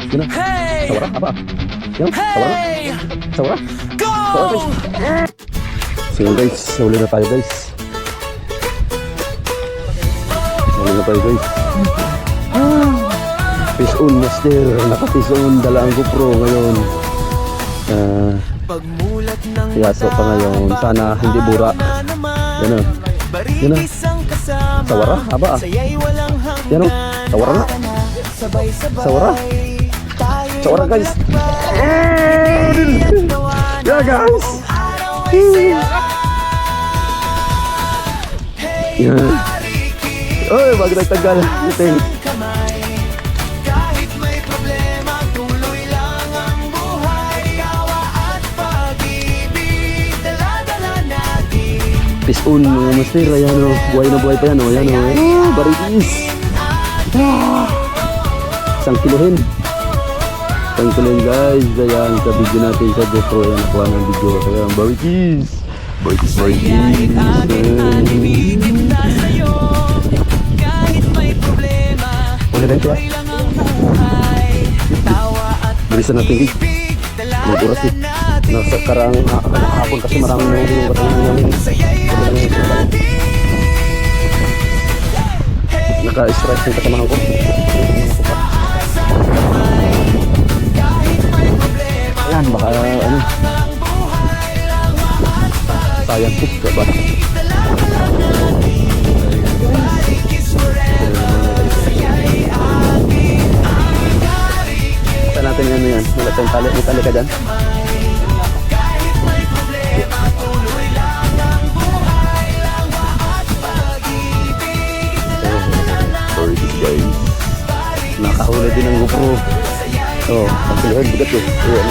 Yun na. Sawara, apa? Yan, sawara. Sawara. Sawara guys. So yun guys, huli na tayo guys. Huli na tayo guys. Fish on master, naka-fish on, dala ang GoPro ngayon. Yaso pa ngayon, sana hindi bura. Yan o. Yan o. Sawara, aba ah. Yan o, sawara na. Sawara. Sawara guys. Yeah guys. Yan. Oy, wag nagtagal. Ito fish on, master, ayan o, buhay na buhay pa yan o, ayan o, barigis. Isang kilohin guys, ayan, sa video natin sa GoPro, ayan, nakuha ng video, ayan, barigis. Uli rin siya. Bilisan natin guys, mag-uras eh. Nasa karang hapon kasi maraming nahuli yung katulong namin. Naka-strike yung kasamahan ko. Ayan, baka ano, sayang po ba? Kita natin ano yan, wala tayong tali, may tali ka dyan. Nakahuli din ang GoPro. Oh, pagkiluhan bigat eh. Ayan.